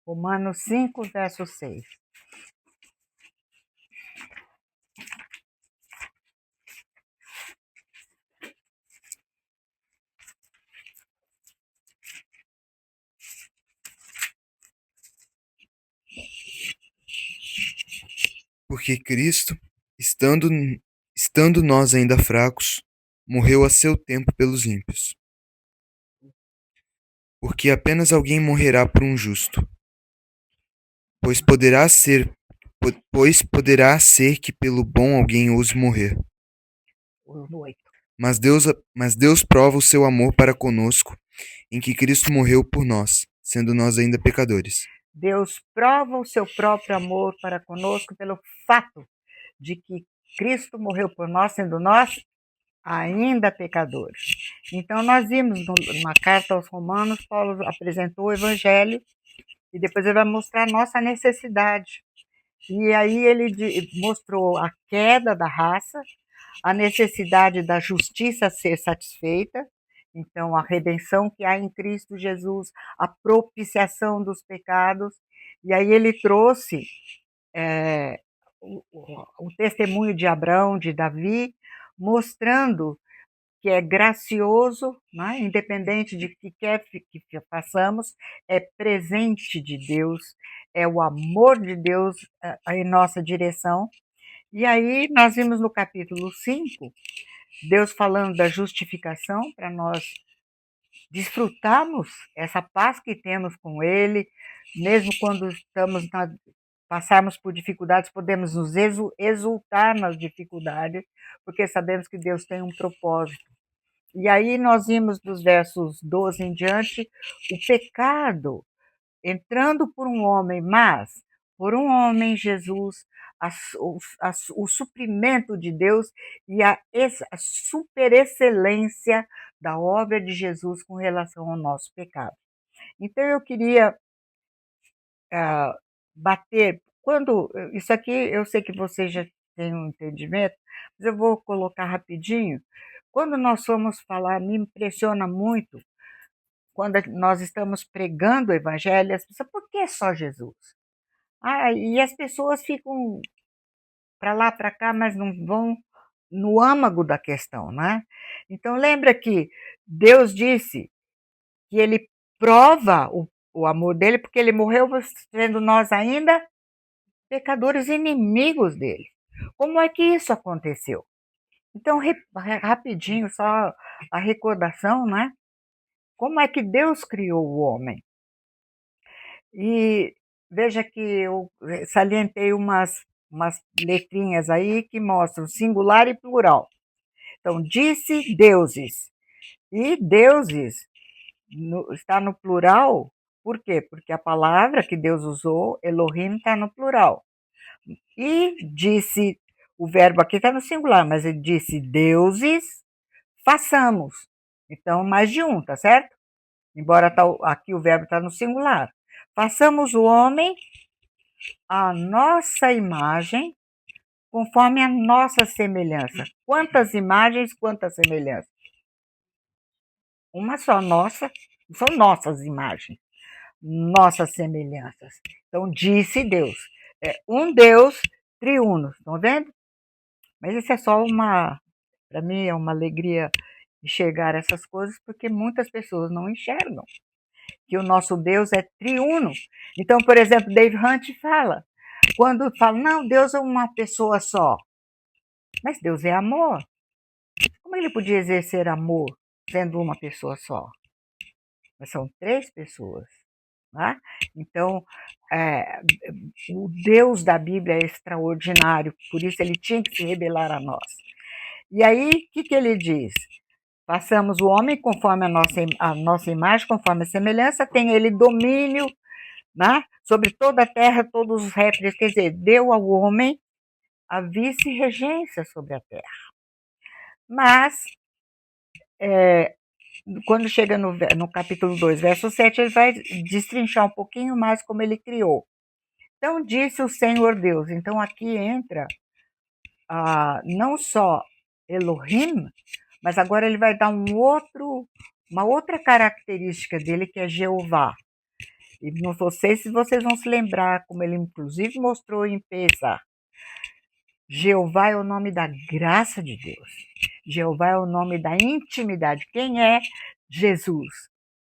Romanos 5, verso 6. Porque Cristo, estando, estando nós ainda fracos, morreu a seu tempo pelos ímpios. Porque apenas alguém morrerá por um justo, pois poderá ser que pelo bom alguém ouse morrer. O 8. Mas Deus prova o seu amor para conosco, em que Cristo morreu por nós, sendo nós ainda pecadores. Deus prova o seu próprio amor para conosco pelo fato de que Cristo morreu por nós, sendo nós ainda pecadores. Então, nós vimos na carta aos Romanos, Paulo apresentou o Evangelho e depois ele vai mostrar a nossa necessidade. E aí ele mostrou a queda da raça, a necessidade da justiça ser satisfeita, então a redenção que há em Cristo Jesus, a propiciação dos pecados, e aí ele trouxe o testemunho de Abraão, de Davi, mostrando que é gracioso, né? Independente de que quer que façamos, é presente de Deus, é o amor de Deus em nossa direção. E aí nós vimos no capítulo 5, Deus falando da justificação para nós desfrutarmos essa paz que temos com Ele, mesmo quando passarmos por dificuldades, podemos nos exultar nas dificuldades, porque sabemos que Deus tem um propósito. E aí nós vimos dos versos 12 em diante o pecado entrando por um homem, mas por um homem, Jesus, o suprimento de Deus e a superexcelência da obra de Jesus com relação ao nosso pecado. Então eu queria bater, isso aqui eu sei que você já tem um entendimento, mas eu vou colocar rapidinho. Quando nós formos falar, me impressiona muito quando nós estamos pregando o evangelho, as pessoas, por que só Jesus? E as pessoas ficam para lá, para cá, mas não vão no âmago da questão, né? Então lembra que Deus disse que ele prova o amor dele porque ele morreu sendo nós ainda pecadores inimigos dele. Como é que isso aconteceu? Então, rapidinho, só a recordação, né? Como é que Deus criou o homem? E veja que eu salientei umas letrinhas aí que mostram singular e plural. Então, disse deuses. E deuses está no plural, por quê? Porque a palavra que Deus usou, Elohim, está no plural. E disse, o verbo aqui está no singular, mas ele disse deuses, façamos. Então, mais de um, tá certo? Embora aqui o verbo está no singular. Façamos o homem a nossa imagem, conforme a nossa semelhança. Quantas imagens, quantas semelhanças? Uma só, nossa, são nossas imagens, nossas semelhanças. Então, disse Deus. É um Deus triuno, estão vendo? Mas isso é só para mim é uma alegria enxergar essas coisas, porque muitas pessoas não enxergam que o nosso Deus é triuno. Então, por exemplo, Dave Hunt fala, quando fala, não, Deus é uma pessoa só, mas Deus é amor. Como ele podia exercer amor sendo uma pessoa só? Mas são três pessoas. Né? Então, o Deus da Bíblia é extraordinário, por isso ele tinha que se revelar a nós. E aí, o que ele diz? Façamos o homem conforme a nossa imagem, conforme a semelhança, tem ele domínio, né? Sobre toda a terra, todos os répteis, quer dizer, deu ao homem a vice-regência sobre a terra. Mas, quando chega no capítulo 2, verso 7, ele vai destrinchar um pouquinho mais como ele criou. Então, disse o Senhor Deus. Então, aqui entra não só Elohim, mas agora ele vai dar uma outra característica dele, que é Jeová. E não sei se vocês vão se lembrar, como ele inclusive mostrou em Pesach. Jeová é o nome da graça de Deus. Jeová é o nome da intimidade. Quem é Jesus?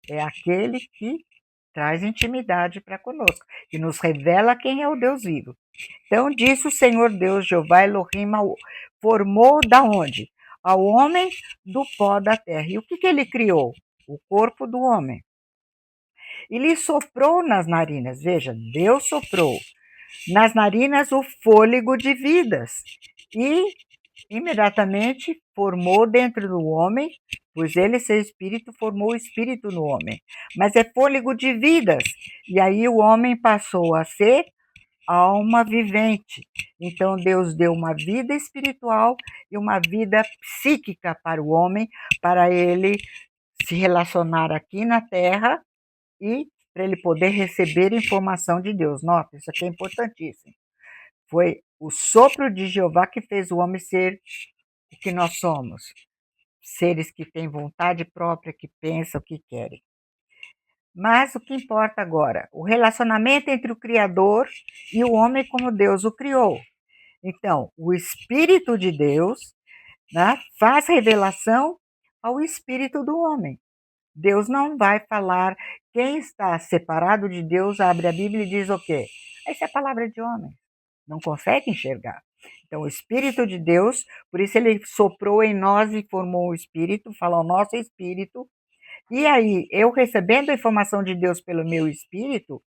É aquele que traz intimidade para conosco, que nos revela quem é o Deus vivo. Então disse o Senhor Deus, Jeová Elohim, formou da onde? Ao homem do pó da terra. E o que ele criou? O corpo do homem. E lhe soprou nas narinas. Veja, Deus soprou nas narinas o fôlego de vidas. E imediatamente formou dentro do homem, pois ele, seu espírito, formou o espírito no homem. Mas é fôlego de vidas. E aí o homem passou a ser alma vivente. Então Deus deu uma vida espiritual e uma vida psíquica para o homem, para ele se relacionar aqui na Terra e para ele poder receber informação de Deus. Nota, isso aqui é importantíssimo. Foi o sopro de Jeová que fez o homem ser o que nós somos. Seres que têm vontade própria, que pensam, que querem. Mas o que importa agora? O relacionamento entre o Criador e o homem como Deus o criou. Então, o Espírito de Deus, né, faz revelação ao Espírito do homem. Deus não vai falar. Quem está separado de Deus abre a Bíblia e diz o quê? Essa é a palavra de homem. Não consegue enxergar. Então, o Espírito de Deus, por isso ele soprou em nós e formou o Espírito, fala o nosso Espírito. E aí, eu recebendo a informação de Deus pelo meu Espírito,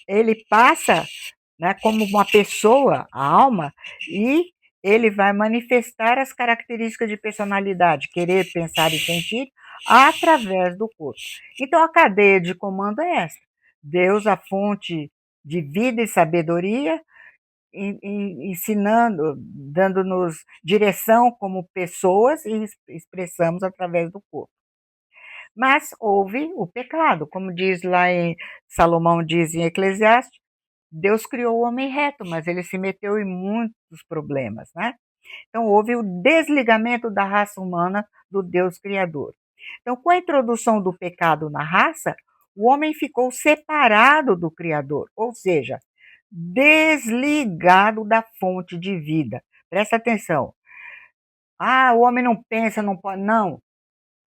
ele passa, né, como uma pessoa, a alma, e ele vai manifestar as características de personalidade, querer, pensar e sentir, através do corpo. Então, a cadeia de comando é essa. Deus, a fonte de vida e sabedoria, ensinando, dando-nos direção como pessoas e expressamos através do corpo. Mas houve o pecado, como diz lá em Salomão diz em Eclesiastes, Deus criou o homem reto, mas ele se meteu em muitos problemas, né? Então houve o desligamento da raça humana do Deus criador. Então, com a introdução do pecado na raça, o homem ficou separado do Criador, ou seja, desligado da fonte de vida. Presta atenção. Ah, o homem não pensa, não pode. Não.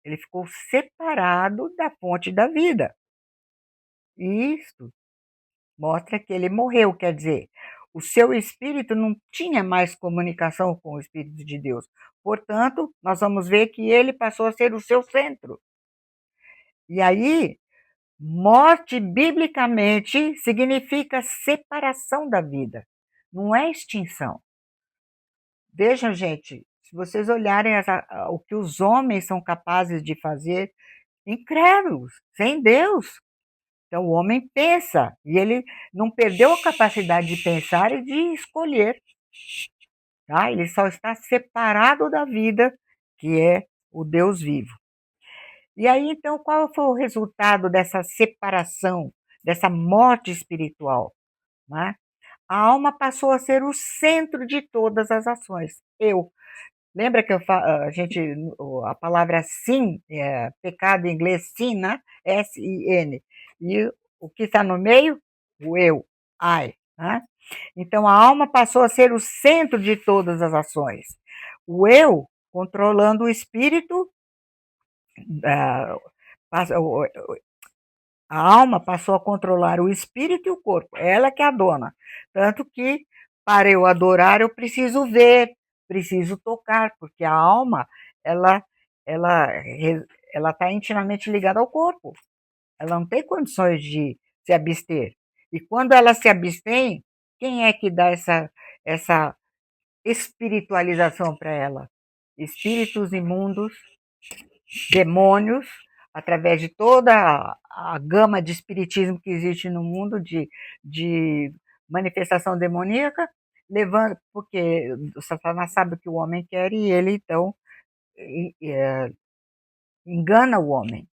Ele ficou separado da fonte da vida. Isso mostra que ele morreu, quer dizer, o seu espírito não tinha mais comunicação com o Espírito de Deus. Portanto, nós vamos ver que ele passou a ser o seu centro. E aí, morte, biblicamente, significa separação da vida, não é extinção. Vejam, gente, se vocês olharem o que os homens são capazes de fazer, incrédulos, sem Deus. Então, o homem pensa, e ele não perdeu a capacidade de pensar e de escolher. Tá? Ele só está separado da vida, que é o Deus vivo. E aí, então, qual foi o resultado dessa separação, dessa morte espiritual? Né? A alma passou a ser o centro de todas as ações. Eu. Lembra que a palavra sin, pecado em inglês, sin, né? S-I-N. E o que está no meio? O eu, I. Né? Então, a alma passou a ser o centro de todas as ações. O eu, controlando o espírito, ah, a alma passou a controlar o espírito e o corpo. Ela que é a dona. Tanto que, para eu adorar, eu preciso ver, preciso tocar, porque a alma, ela, ela está intimamente ligada ao corpo. Ela não tem condições de se abster. E quando ela se abstém, quem é que dá essa espiritualização para ela? Espíritos imundos, demônios, através de toda a gama de espiritismo que existe no mundo, de manifestação demoníaca, levando, porque o Satanás sabe o que o homem quer e ele, então, engana o homem.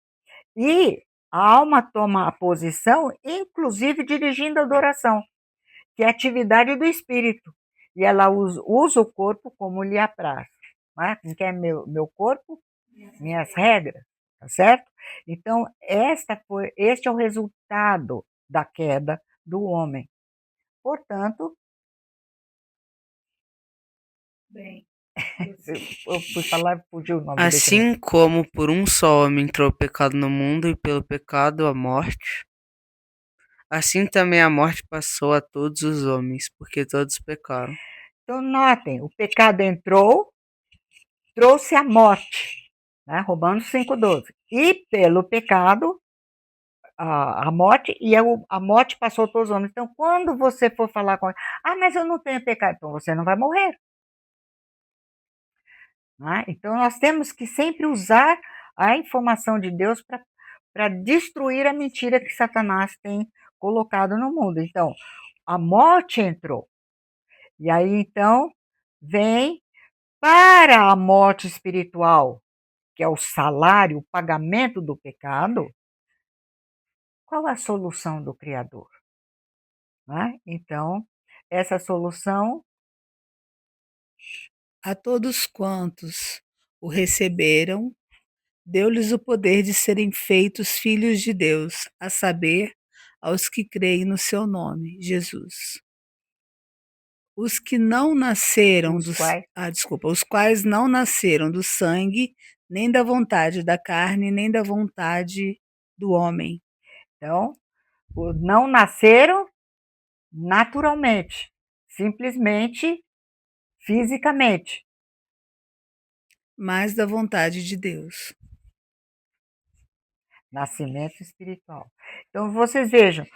E a alma toma a posição, inclusive dirigindo a adoração, que é a atividade do espírito. E ela usa o corpo como lhe apraz. Né? Que é meu corpo, minhas regras, tá certo? Então, este é o resultado da queda do homem. Portanto, Bem, eu fui falar, fugiu o nome do decreto. assim como por um só homem entrou o pecado no mundo e pelo pecado a morte, assim também a morte passou a todos os homens, porque todos pecaram. Então, notem, o pecado entrou, trouxe a morte, né? Romanos 5,12. E pelo pecado, a morte, e a morte passou a todos os homens. Então, quando você for falar com ele, mas eu não tenho pecado, então você não vai morrer. Né? Então, nós temos que sempre usar a informação de Deus para destruir a mentira que Satanás tem colocado no mundo. Então, a morte entrou. E aí, então, vem para a morte espiritual, que é o salário, o pagamento do pecado. Qual a solução do Criador? Né? Então, essa solução. A todos quantos o receberam, deu-lhes o poder de serem feitos filhos de Deus, a saber, aos que creem no seu nome, Jesus. Os que não nasceram os quais não nasceram do sangue, nem da vontade da carne, nem da vontade do homem. Então, não nasceram naturalmente, simplesmente fisicamente, mas da vontade de Deus. Nascimento espiritual. Então, vocês vejam,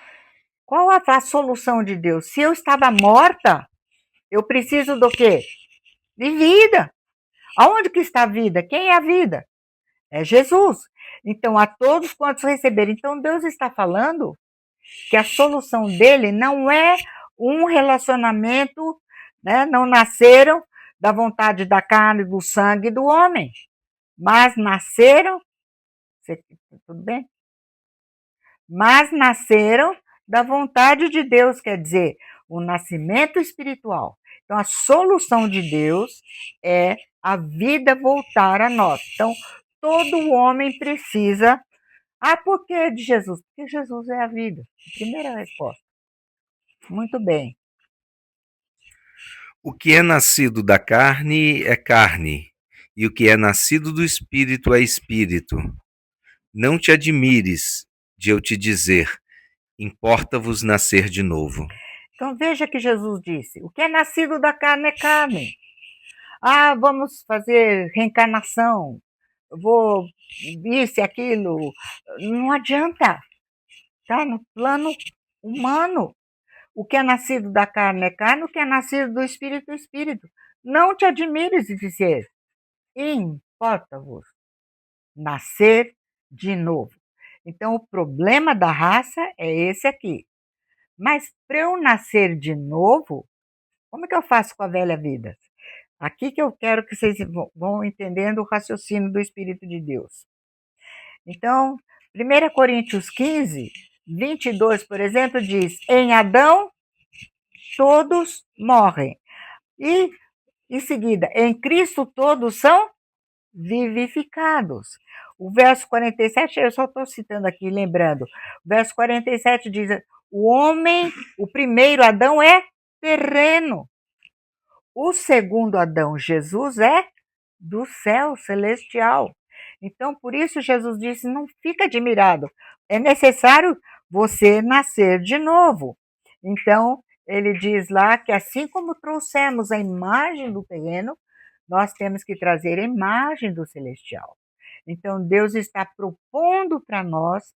qual a solução de Deus? Se eu estava morta, eu preciso do quê? De vida. Aonde que está a vida? Quem é a vida? É Jesus. Então, a todos quantos receberam. Então, Deus está falando que a solução dele não é um relacionamento, né? Não nasceram da vontade da carne, do sangue do homem, mas nasceram, tudo bem? Mas nasceram da vontade de Deus, quer dizer, o nascimento espiritual. Então, a solução de Deus é a vida voltar a nós. Então, todo homem precisa. Por que de Jesus? Porque Jesus é a vida. Primeira resposta. Muito bem. O que é nascido da carne é carne, e o que é nascido do espírito é espírito. Não te admires de eu te dizer, importa-vos nascer de novo. Então veja que Jesus disse: o que é nascido da carne é carne. Vamos fazer reencarnação, vou isso e aquilo. Não adianta, tá? No plano humano. O que é nascido da carne é carne, o que é nascido do espírito é espírito. Não te admires de dizer, importa-vos nascer de novo. Então, o problema da raça é esse aqui. Mas para eu nascer de novo, como é que eu faço com a velha vida? Aqui que eu quero que vocês vão entendendo o raciocínio do Espírito de Deus. Então, 1 Coríntios 15, 22, por exemplo, diz: em Adão todos morrem. E, em seguida, em Cristo todos são vivificados. O verso 47, eu só estou citando aqui, lembrando. O verso 47 diz: o homem, o primeiro Adão é terreno. O segundo Adão, Jesus, é do céu celestial. Então, por isso Jesus disse: não fica admirado, é necessário você nascer de novo. Então, ele diz lá que assim como trouxemos a imagem do terreno, nós temos que trazer a imagem do celestial. Então, Deus está propondo para nós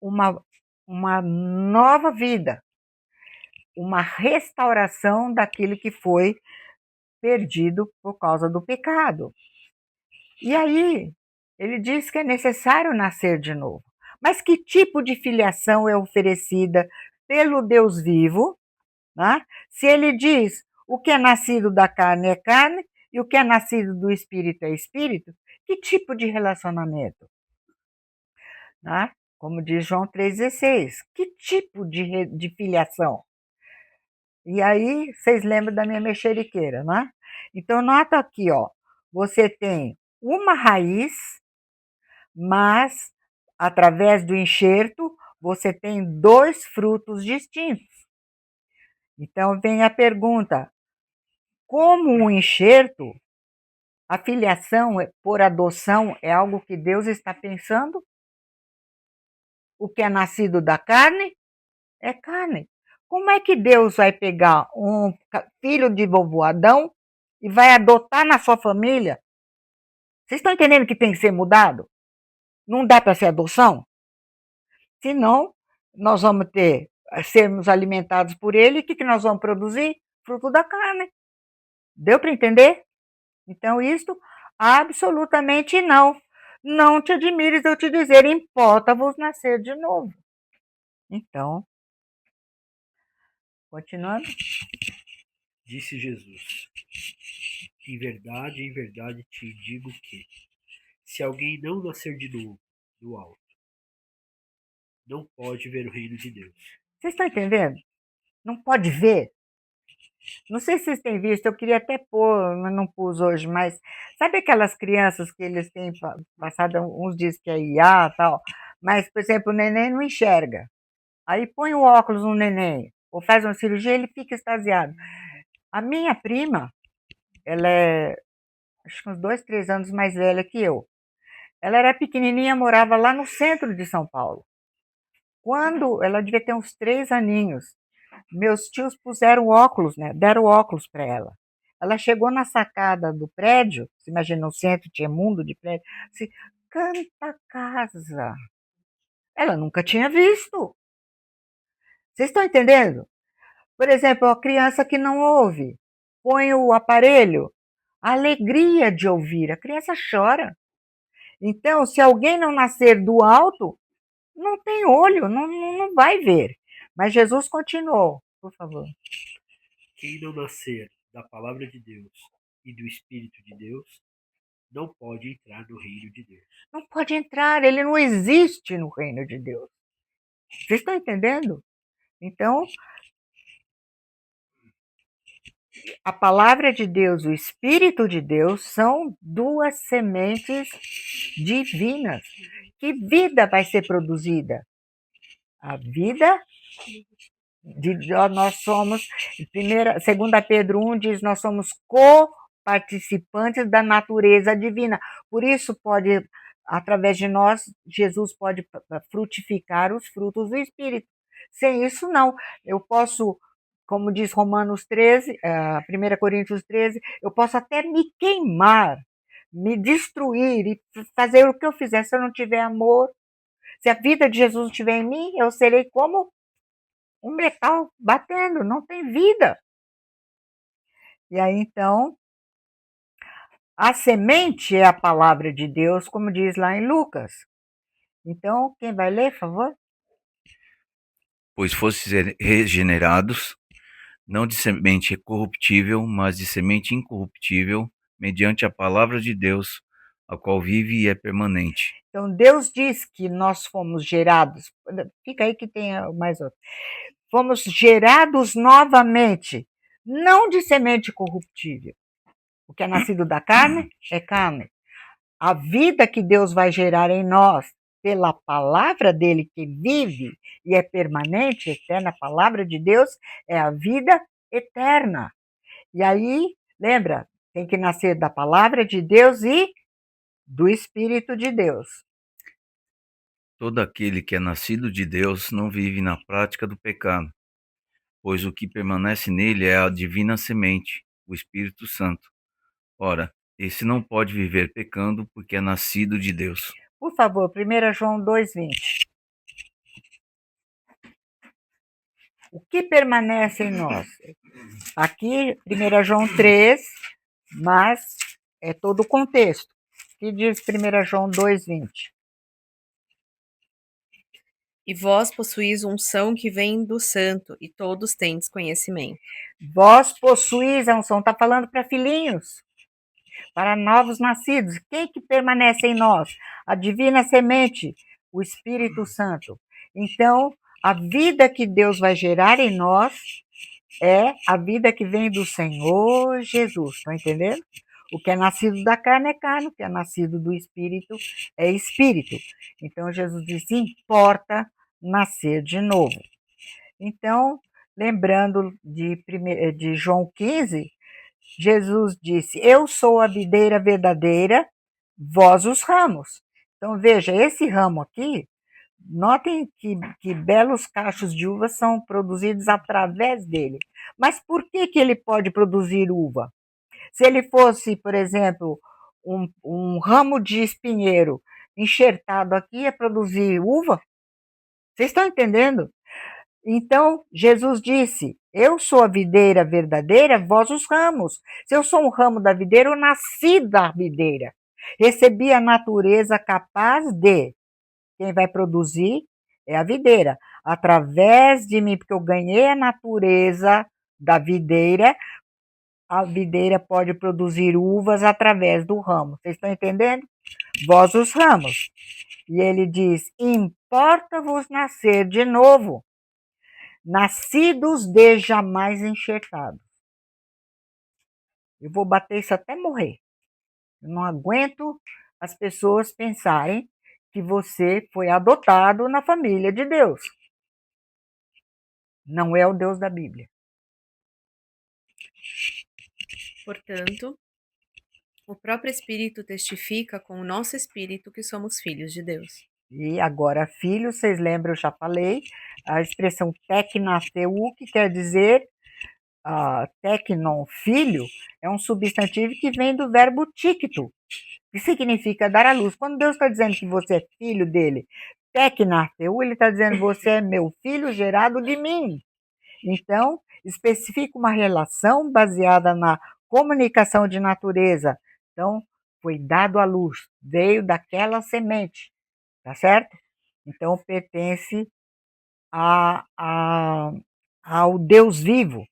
uma nova vida, uma restauração daquilo que foi perdido por causa do pecado. E aí, ele diz que é necessário nascer de novo. Mas que tipo de filiação é oferecida pelo Deus vivo? Né? Se ele diz o que é nascido da carne é carne e o que é nascido do espírito é espírito, que tipo de relacionamento? Né? Como diz João 3,16, que tipo de filiação? E aí, vocês lembram da minha mexeriqueira, né? Então, nota aqui, ó, você tem uma raiz, mas através do enxerto, você tem 2 frutos distintos. Então vem a pergunta: como um enxerto, a filiação por adoção é algo que Deus está pensando? O que é nascido da carne é carne. Como é que Deus vai pegar um filho de vovô Adão e vai adotar na sua família? Vocês estão entendendo que tem que ser mudado? Não dá para ser adoção? Senão, nós vamos sermos alimentados por ele, e o que nós vamos produzir? Fruto da carne. Deu para entender? Então, isto absolutamente não. Não te admires eu te dizer, importa-vos nascer de novo. Então, continuando. Disse Jesus: em verdade te digo que, se alguém não nascer de novo do alto, não pode ver o reino de Deus. Vocês estão entendendo? Não pode ver. Não sei se vocês têm visto, eu queria até pôr, mas não pus hoje, mas sabe aquelas crianças que eles têm passado, uns dizem que é IA e tal, mas, por exemplo, o neném não enxerga. Aí põe o óculos no neném, ou faz uma cirurgia, ele fica extasiado. A minha prima, ela é, acho que uns 2, 3 anos mais velha que eu. Ela era pequenininha, morava lá no centro de São Paulo. Quando ela devia ter uns 3 aninhos, meus tios puseram óculos, né? Deram óculos para ela. Ela chegou na sacada do prédio, você imagina, no centro tinha mundo de prédio, assim, canta casa. Ela nunca tinha visto. Vocês estão entendendo? Por exemplo, a criança que não ouve, põe o aparelho, a alegria de ouvir, a criança chora. Então, se alguém não nascer do alto, não tem olho, não vai ver. Mas Jesus continuou, por favor. Quem não nascer da palavra de Deus e do Espírito de Deus, não pode entrar no reino de Deus. Não pode entrar, ele não existe no reino de Deus. Vocês estão entendendo? Então, a palavra de Deus, o Espírito de Deus, são 2 sementes divinas. Que vida vai ser produzida? A vida nós somos, 2 Pedro 1 diz, nós somos co-participantes da natureza divina. Por isso pode, através de nós, Jesus pode frutificar os frutos do Espírito. Sem isso, não. Eu posso, como diz Romanos 13, 1 Coríntios 13, eu posso até me queimar, me destruir e fazer o que eu fizer se eu não tiver amor. Se a vida de Jesus estiver em mim, eu serei como um metal batendo, não tem vida. E aí, então, a semente é a palavra de Deus, como diz lá em Lucas. Então, quem vai ler, por favor? Pois fostes regenerados, não de semente corruptível, mas de semente incorruptível, mediante a palavra de Deus, a qual vive e é permanente. Então, Deus diz que nós fomos gerados, fica aí que tem mais outro. Fomos gerados novamente, não de semente corruptível. O que é nascido da carne é carne. A vida que Deus vai gerar em nós, pela palavra dele que vive e é permanente, eterna, a palavra de Deus é a vida eterna. E aí, lembra, tem que nascer da palavra de Deus e do Espírito de Deus. Todo aquele que é nascido de Deus não vive na prática do pecado, pois o que permanece nele é a divina semente, o Espírito Santo. Ora, esse não pode viver pecando porque é nascido de Deus. Por favor, 1 João 2,20. O que permanece em nós? Aqui, 1 João 3, mas é todo o contexto. O que diz 1 João 2,20? E vós possuís unção que vem do santo, e todos tendes conhecimento. Vós possuís a unção, está falando para filhinhos, para novos nascidos. Quem que permanece em nós? A divina semente, o Espírito Santo. Então, a vida que Deus vai gerar em nós é a vida que vem do Senhor Jesus. Estão entendendo? O que é nascido da carne é carne, o que é nascido do Espírito é Espírito. Então, Jesus disse, importa nascer de novo. Então, lembrando de João 15, Jesus disse: Eu sou a videira verdadeira, vós os ramos. Então, veja, esse ramo aqui, notem que belos cachos de uva são produzidos através dele. Mas por que ele pode produzir uva? Se ele fosse, por exemplo, um ramo de espinheiro enxertado aqui, ia produzir uva? Vocês estão entendendo? Então, Jesus disse: Eu sou a videira verdadeira, vós os ramos. Se eu sou um ramo da videira, eu nasci da videira. Recebi a natureza capaz de. Quem vai produzir é a videira. Através de mim, porque eu ganhei a natureza da videira, a videira pode produzir uvas através do ramo. Vocês estão entendendo? Vós os ramos. E ele diz: Importa-vos nascer de novo, nascidos de jamais enxertados. Eu vou bater isso até morrer. Eu não aguento as pessoas pensarem que você foi adotado na família de Deus. Não é o Deus da Bíblia. Portanto, o próprio Espírito testifica com o nosso espírito que somos filhos de Deus. E agora, filho, vocês lembram, eu já falei, a expressão teknateu, que quer dizer teknon, filho, é um substantivo que vem do verbo tikto, que significa dar à luz. Quando Deus está dizendo que você é filho dele, teknateu, ele está dizendo você é meu filho gerado de mim. Então, especifica uma relação baseada na comunicação de natureza. Então, foi dado à luz, veio daquela semente, tá certo? Então, pertence ao Deus vivo.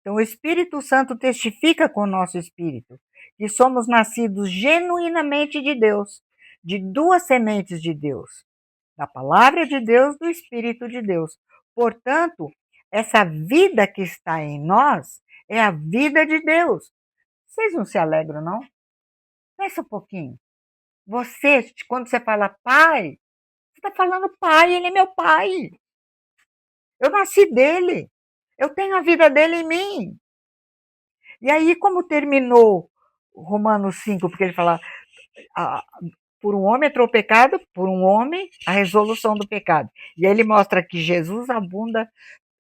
Então, o Espírito Santo testifica com o nosso espírito que somos nascidos genuinamente de Deus, de duas sementes de Deus, da palavra de Deus, do Espírito de Deus. Portanto, essa vida que está em nós é a vida de Deus. Vocês não se alegram, não? Pensa um pouquinho. Você, quando você fala pai, você está falando pai, ele é meu pai. Eu nasci dele. Eu tenho a vida dele em mim. E aí, como terminou Romanos 5, porque ele fala, por um homem entrou o pecado, por um homem a resolução do pecado. E aí ele mostra que Jesus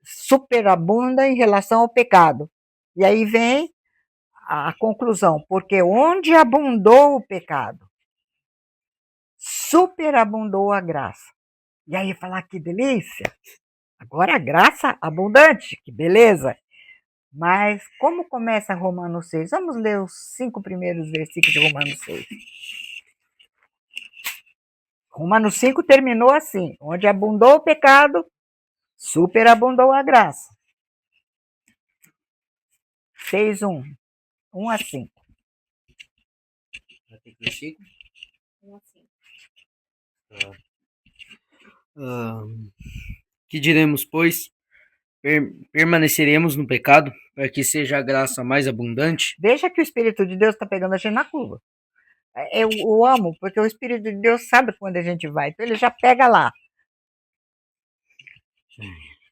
superabunda em relação ao pecado. E aí vem a conclusão, porque onde abundou o pecado, superabundou a graça. E aí falar que delícia, agora a graça abundante, que beleza. Mas como começa Romanos 6? Vamos ler os 5 primeiros versículos de Romanos 6. Romanos 5 terminou assim: onde abundou o pecado, superabundou a graça. 6, 1 a 5. Versículo? 1 a 5. Que diremos, pois? Permaneceremos no pecado para que seja a graça mais abundante? Veja que o Espírito de Deus está pegando a gente na curva. Eu amo, porque o Espírito de Deus sabe quando a gente vai, então ele já pega lá.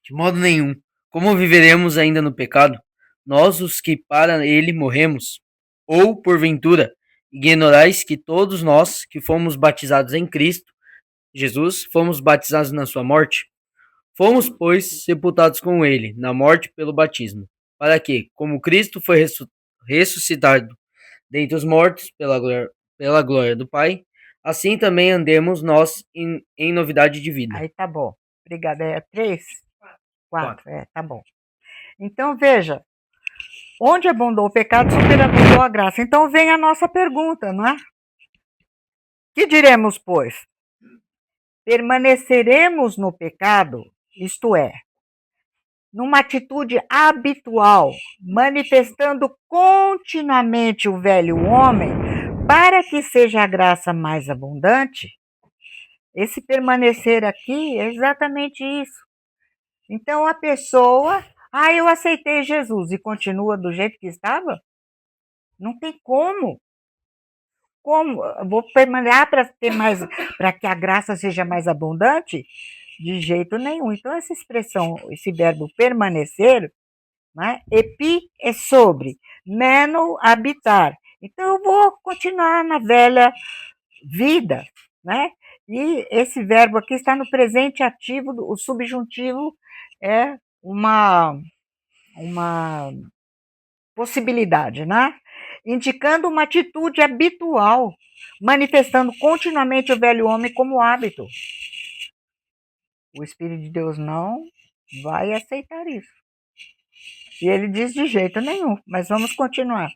De modo nenhum. Como viveremos ainda no pecado? Nós, os que para ele morremos? Ou, porventura, ignorais que todos nós que fomos batizados em Cristo Jesus, fomos batizados na sua morte? Fomos, pois, sepultados com ele, na morte pelo batismo, para que, como Cristo foi ressuscitado dentre os mortos pela glória do Pai, assim também andemos nós em novidade de vida. Aí tá bom. Obrigada. É 3? 4. Tá bom. Então, veja, onde abundou o pecado, superabundou a graça. Então, vem a nossa pergunta, não é? Que diremos, pois? Permaneceremos no pecado, isto é, numa atitude habitual, manifestando continuamente o velho homem, para que seja a graça mais abundante? Esse permanecer aqui é exatamente isso. Então a pessoa, eu aceitei Jesus e continua do jeito que estava? Não tem como. Como? Eu vou permanecer para que a graça seja mais abundante? De jeito nenhum. Então, essa expressão, esse verbo permanecer, né? Epi é sobre, meno, habitar. Então, eu vou continuar na velha vida, né? E esse verbo aqui está no presente ativo, o subjuntivo é uma possibilidade, né? Indicando uma atitude habitual, manifestando continuamente o velho homem como hábito. O Espírito de Deus não vai aceitar isso. E ele diz de jeito nenhum, mas vamos continuar.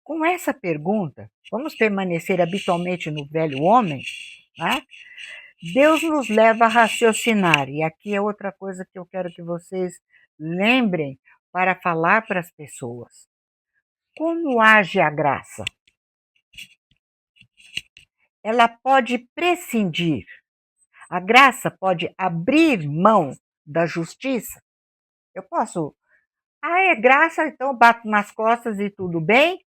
Com essa pergunta, vamos permanecer habitualmente no velho homem? Né? Deus nos leva a raciocinar, e aqui é outra coisa que eu quero que vocês lembrem para falar para as pessoas. Como age a graça? Ela pode prescindir. A graça pode abrir mão da justiça. Eu posso, é graça, então eu bato nas costas e tudo bem?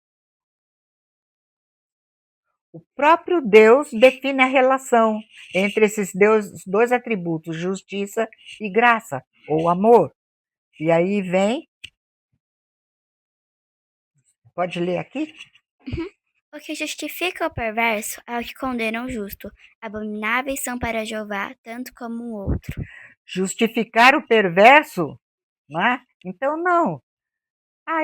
O próprio Deus define a relação entre esses dois atributos, justiça e graça, ou amor. E aí vem. Pode ler aqui? O que justifica o perverso é o que condena o justo. Abomináveis são para Jeová, tanto como o outro. Justificar o perverso? Né? Então, não.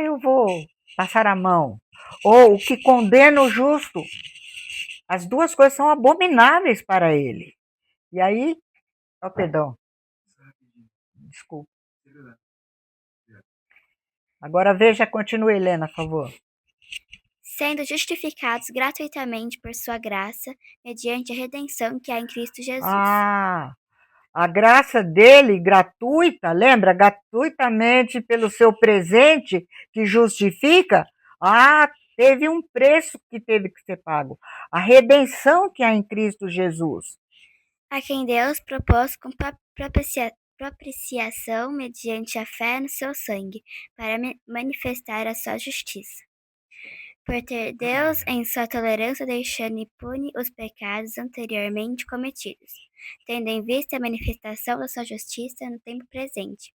Eu vou passar a mão. Ou o que condena o justo. As duas coisas são abomináveis para ele. E aí, perdão. Desculpa. Agora veja, continue, Helena, por favor. Sendo justificados gratuitamente por sua graça, mediante a redenção que há em Cristo Jesus. A graça dele, gratuita, lembra? Gratuitamente pelo seu presente que justifica. Teve um preço que teve que ser pago. A redenção que há em Cristo Jesus. A quem Deus propôs com propiciação mediante a fé no seu sangue, para manifestar a sua justiça. Por ter Deus, em sua tolerância, deixando impune os pecados anteriormente cometidos, tendo em vista a manifestação da sua justiça no tempo presente,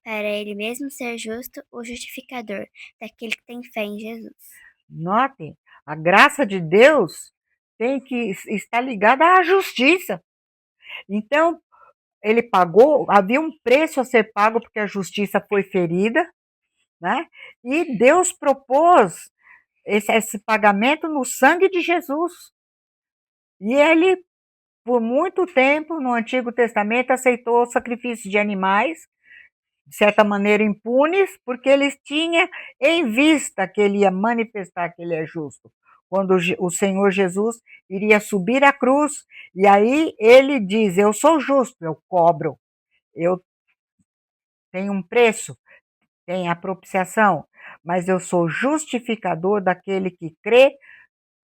para ele mesmo ser justo, o justificador daquele que tem fé em Jesus. Notem, a graça de Deus tem que estar ligada à justiça. Então, ele pagou, havia um preço a ser pago porque a justiça foi ferida, né? E Deus propôs esse pagamento no sangue de Jesus. E ele, por muito tempo, no Antigo Testamento, aceitou o sacrifício de animais, de certa maneira impunes, porque ele tinha em vista que ele ia manifestar que ele é justo. Quando o Senhor Jesus iria subir à cruz, e aí ele diz, eu sou justo, eu cobro, eu tenho um preço, tem a propiciação, mas eu sou justificador daquele que crê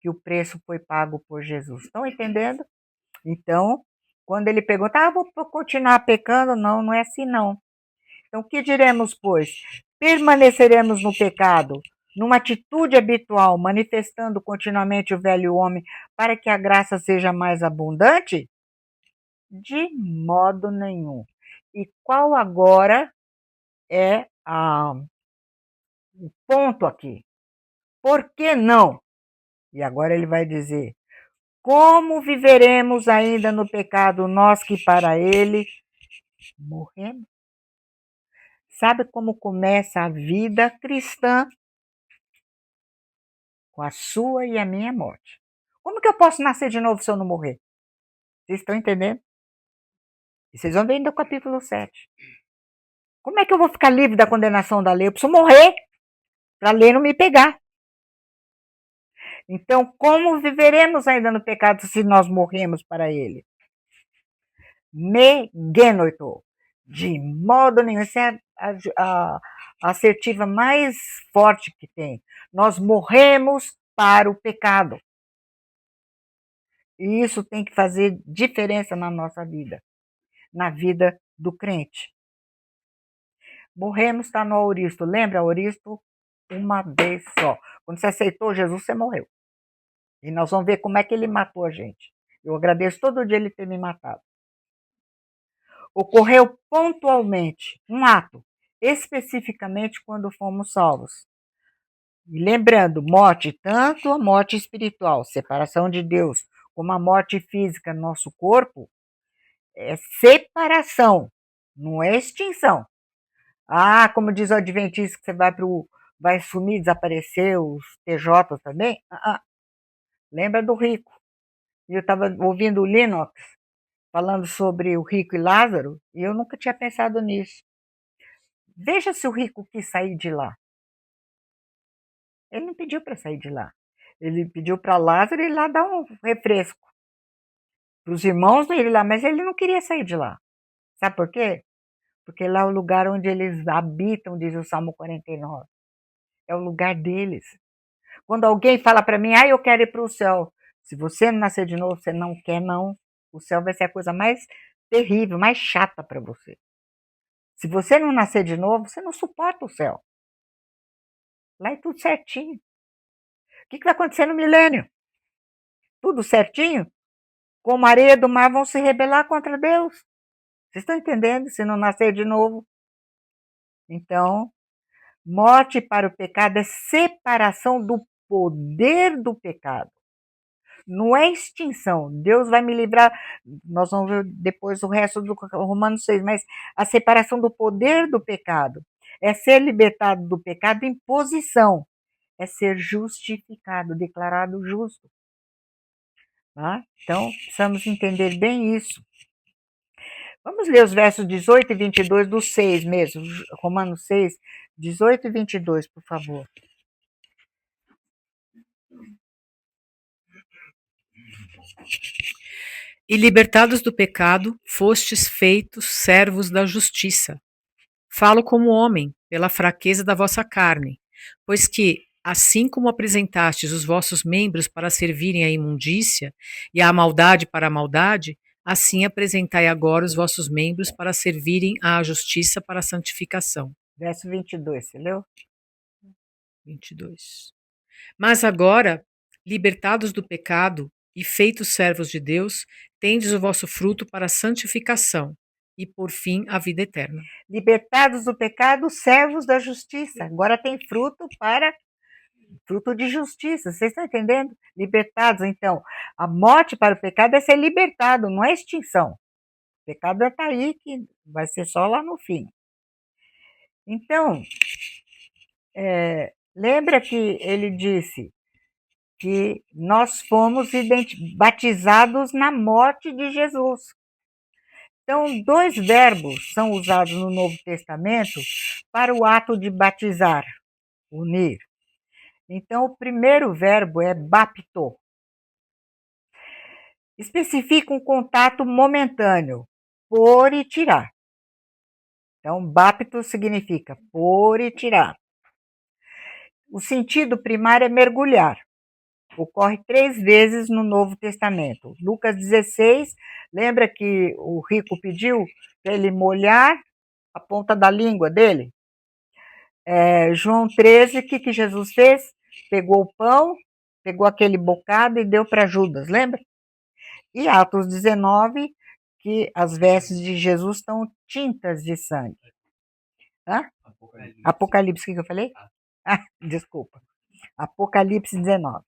que o preço foi pago por Jesus. Estão entendendo? Então, quando ele pergunta, vou continuar pecando? Não, não é assim não. Então, o que diremos, pois? Permaneceremos no pecado, numa atitude habitual, manifestando continuamente o velho homem, para que a graça seja mais abundante? De modo nenhum. E qual agora é o ponto aqui? Por que não? E agora ele vai dizer, como viveremos ainda no pecado, nós que para ele morremos? Sabe como começa a vida cristã? Com a sua e a minha morte. Como que eu posso nascer de novo se eu não morrer? Vocês estão entendendo? E vocês vão ver ainda o capítulo 7. Como é que eu vou ficar livre da condenação da lei? Eu preciso morrer para a lei não me pegar. Então, como viveremos ainda no pecado se nós morremos para ele? Me genoito. De modo nenhum. Essa é a assertiva mais forte que tem. Nós morremos para o pecado. E isso tem que fazer diferença na nossa vida, na vida do crente. Morremos está no auristo. Lembra, auristo uma vez só. Quando você aceitou Jesus, você morreu. E nós vamos ver como é que ele matou a gente. Eu agradeço todo dia ele ter me matado. Ocorreu pontualmente, um ato, especificamente quando fomos salvos. E lembrando, morte, tanto a morte espiritual, separação de Deus, como a morte física no nosso corpo, é separação, não é extinção. Ah, como diz o Adventista, que você vai sumir, desaparecer, os TJ também. Lembra do rico. E eu estava ouvindo o Lennox falando sobre o rico e Lázaro, e eu nunca tinha pensado nisso. Veja se o rico quis sair de lá. Ele não pediu para sair de lá. Ele pediu para Lázaro ir lá dar um refresco para os irmãos dele lá, mas ele não queria sair de lá. Sabe por quê? Porque lá é o lugar onde eles habitam, diz o Salmo 49. É o lugar deles. Quando alguém fala para mim, eu quero ir para o céu. Se você não nascer de novo, você não quer, não. O céu vai ser a coisa mais terrível, mais chata para você. Se você não nascer de novo, você não suporta o céu. Lá é tudo certinho. O que vai acontecer no milênio? Tudo certinho? Como a areia do mar vão se rebelar contra Deus. Vocês estão entendendo? Se não nascer de novo. Então, morte para o pecado é separação do poder do pecado. Não é extinção. Deus vai me livrar. Nós vamos ver depois o resto do Romanos 6, mas a separação do poder do pecado é ser libertado do pecado em posição, é ser justificado, declarado justo. Tá? Então, precisamos entender bem isso. Vamos ler os versos 18 e 22 do 6 mesmo, Romanos 6, 18 e 22, por favor. E libertados do pecado, fostes feitos servos da justiça. Falo como homem, pela fraqueza da vossa carne, pois que, assim como apresentastes os vossos membros para servirem à imundícia e à maldade para a maldade, assim apresentai agora os vossos membros para servirem à justiça para a santificação. Verso 22, você leu? 22. Mas agora, libertados do pecado e feitos servos de Deus, tendes o vosso fruto para a santificação e, por fim, a vida eterna. Libertados do pecado, servos da justiça. Agora tem fruto de justiça. Vocês estão entendendo? Libertados, então. A morte para o pecado é ser libertado, não é extinção. O pecado está aí, que vai ser só lá no fim. Então, lembra que ele disse que nós fomos batizados na morte de Jesus. Então, 2 verbos são usados no Novo Testamento para o ato de batizar, unir. Então, o primeiro verbo é bapto. Especifica um contato momentâneo, pôr e tirar. Então, bapto significa pôr e tirar. O sentido primário é mergulhar. Ocorre 3 vezes no Novo Testamento. Lucas 16, lembra que o rico pediu para ele molhar a ponta da língua dele? João 13, o que Jesus fez? Pegou o pão, pegou aquele bocado e deu para Judas, lembra? E Atos 19, que as vestes de Jesus estão tintas de sangue. Apocalipse, o que eu falei? Desculpa. Apocalipse 19.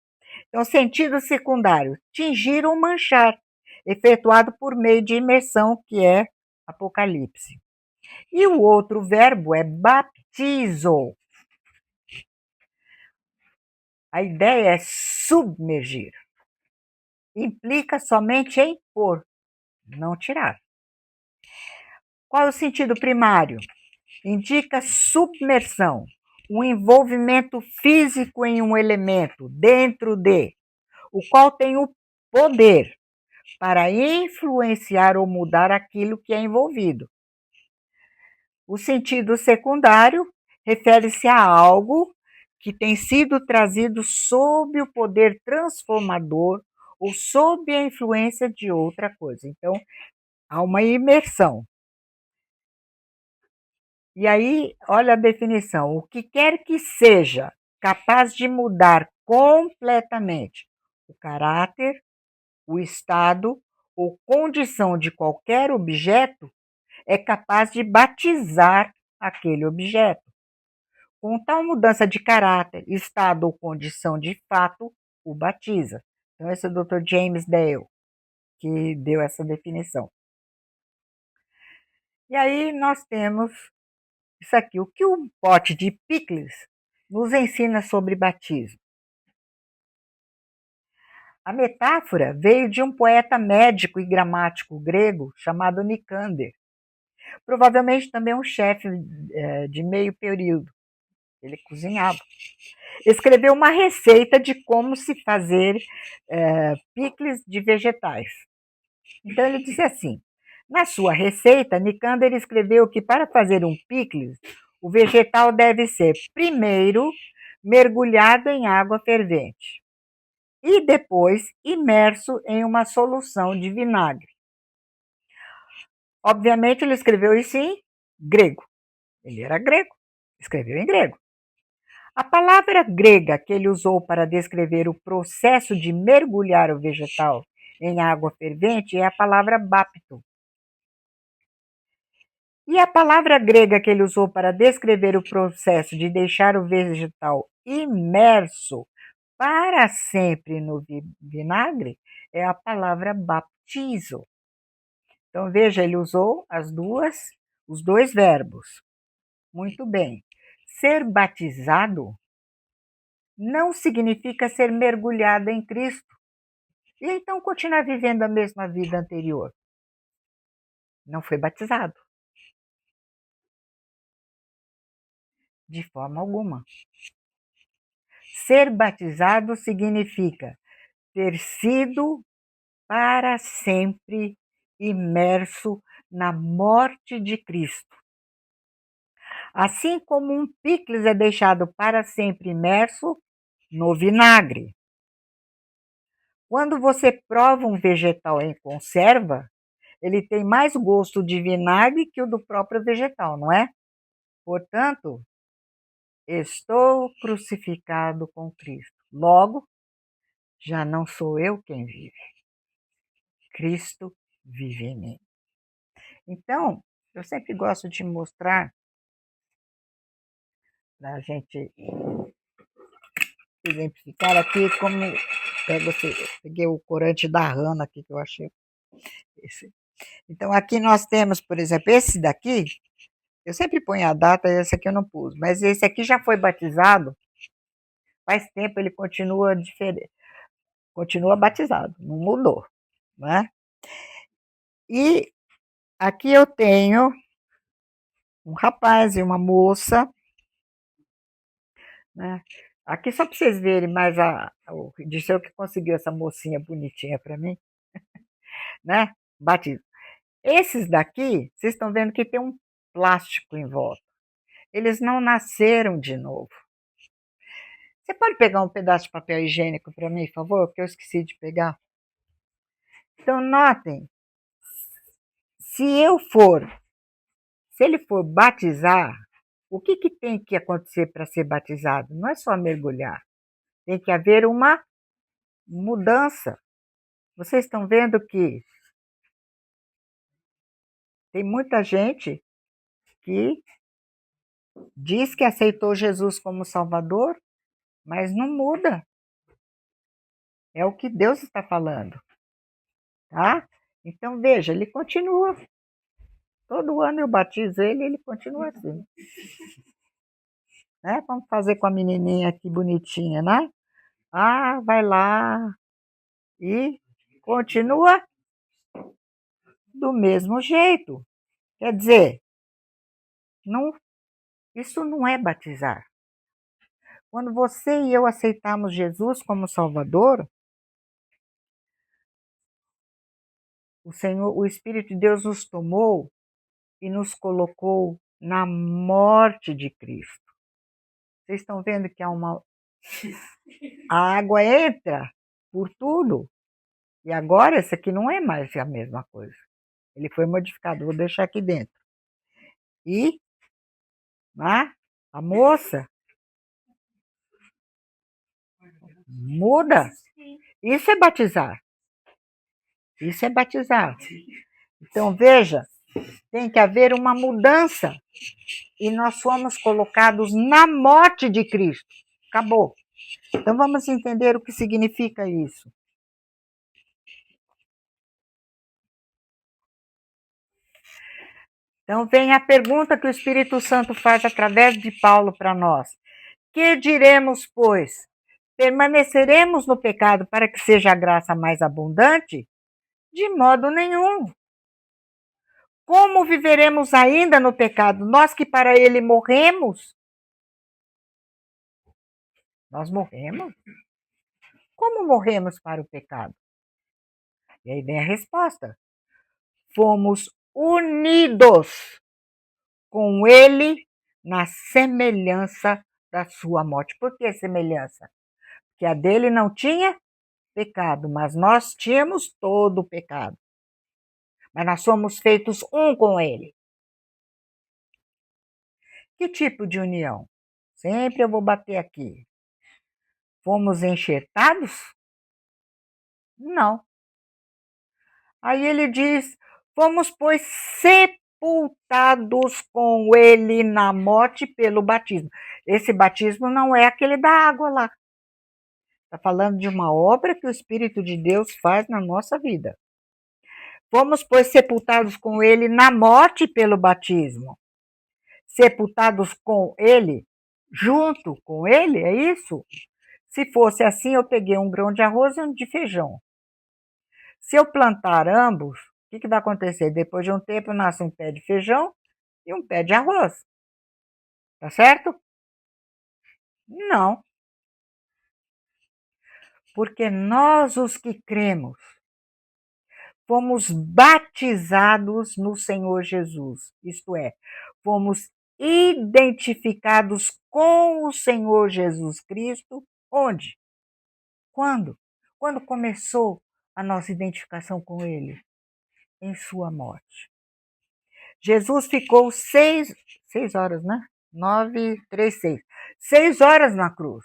Então, sentido secundário, tingir ou manchar, efetuado por meio de imersão, que é Apocalipse. E o outro verbo é baptizo. A ideia é submergir. Implica somente em pôr, não tirar. Qual é o sentido primário? Indica submersão, um envolvimento físico em um elemento, dentro de, o qual tem o poder para influenciar ou mudar aquilo que é envolvido. O sentido secundário refere-se a algo que tem sido trazido sob o poder transformador ou sob a influência de outra coisa. Então, há uma imersão. E aí, olha a definição: o que quer que seja capaz de mudar completamente o caráter, o estado ou condição de qualquer objeto é capaz de batizar aquele objeto. Com tal mudança de caráter, estado ou condição de fato, o batiza. Então, esse é o Dr. James Dale que deu essa definição. E aí nós temos isso aqui. O que o pote de picles nos ensina sobre batismo? A metáfora veio de um poeta médico e gramático grego chamado Nicander, provavelmente também um chefe de meio período. Ele cozinhava. Escreveu uma receita de como se fazer picles de vegetais. Então ele disse assim: na sua receita, Nicander escreveu que para fazer um picles, o vegetal deve ser primeiro mergulhado em água fervente e depois imerso em uma solução de vinagre. Obviamente ele escreveu isso em grego. Ele era grego, escreveu em grego. A palavra grega que ele usou para descrever o processo de mergulhar o vegetal em água fervente é a palavra bapto. E a palavra grega que ele usou para descrever o processo de deixar o vegetal imerso para sempre no vinagre é a palavra baptizo. Então veja, ele usou os dois verbos. Muito bem. Ser batizado não significa ser mergulhado em Cristo e então continuar vivendo a mesma vida anterior. Não foi batizado. De forma alguma. Ser batizado significa ter sido para sempre imerso na morte de Cristo. Assim como um picles é deixado para sempre imerso no vinagre. Quando você prova um vegetal em conserva, ele tem mais gosto de vinagre que o do próprio vegetal, não é? Portanto, estou crucificado com Cristo. Logo, já não sou eu quem vive. Cristo vive em mim. Então, eu sempre gosto de mostrar, para a gente exemplificar aqui, como peguei o corante da Rana aqui que eu achei. Então, aqui nós temos, por exemplo, esse daqui, eu sempre ponho a data, esse aqui eu não pus, mas esse aqui já foi batizado, faz tempo ele continua diferente, continua batizado, não mudou, né? E aqui eu tenho um rapaz e uma moça, né? Aqui só para vocês verem mais o Dirceu que conseguiu essa mocinha bonitinha para mim, né? Batismo. Esses daqui, vocês estão vendo que tem um plástico em volta. Eles não nasceram de novo. Você pode pegar um pedaço de papel higiênico para mim, por favor? Porque eu esqueci de pegar. Então, notem, se ele for batizar, o que tem que acontecer para ser batizado? Não é só mergulhar. Tem que haver uma mudança. Vocês estão vendo que tem muita gente que diz que aceitou Jesus como Salvador, mas não muda. É o que Deus está falando, tá? Então, veja, ele continua. Todo ano eu batizo ele e ele continua assim. Né? Vamos fazer com a menininha aqui bonitinha, né? Ah, vai lá e continua do mesmo jeito. Quer dizer, isso não é batizar. Quando você e eu aceitamos Jesus como Salvador, o Senhor, o Espírito de Deus nos tomou e nos colocou na morte de Cristo. Vocês estão vendo que a água entra por tudo. E agora esse aqui não é mais a mesma coisa. Ele foi modificado. Vou deixar aqui dentro. E a moça muda. Isso é batizar. Isso é batizar. Então, veja, Tem que haver uma mudança. E nós fomos colocados na morte de Cristo. Acabou. Então vamos entender o que significa isso. Então vem a pergunta que o Espírito Santo faz através de Paulo para nós. Que diremos, pois? Permaneceremos no pecado para que seja a graça mais abundante? De modo nenhum. Como viveremos ainda no pecado, nós que para ele morremos? Nós morremos? Como morremos para o pecado? E aí vem a resposta. Fomos unidos com ele na semelhança da sua morte. Por que semelhança? Porque a dele não tinha pecado, mas nós tínhamos todo o pecado. Mas nós somos feitos um com ele. Que tipo de união? Sempre eu vou bater aqui. Fomos enxertados? Não. Aí ele diz: fomos, pois, sepultados com ele na morte pelo batismo. Esse batismo não é aquele da água lá. Está falando de uma obra que o Espírito de Deus faz na nossa vida. Fomos, pois, sepultados com ele na morte pelo batismo. Sepultados com ele, junto com ele, é isso? Se fosse assim, eu peguei um grão de arroz e um de feijão. Se eu plantar ambos, o que vai acontecer? Depois de um tempo, nasce um pé de feijão e um pé de arroz. Tá certo? Não. Porque nós, os que cremos, fomos batizados no Senhor Jesus. Isto é, fomos identificados com o Senhor Jesus Cristo. Onde? Quando? Quando começou a nossa identificação com Ele? Em sua morte. Jesus ficou 6 horas, né? 9, 3, 6. 6 horas na cruz.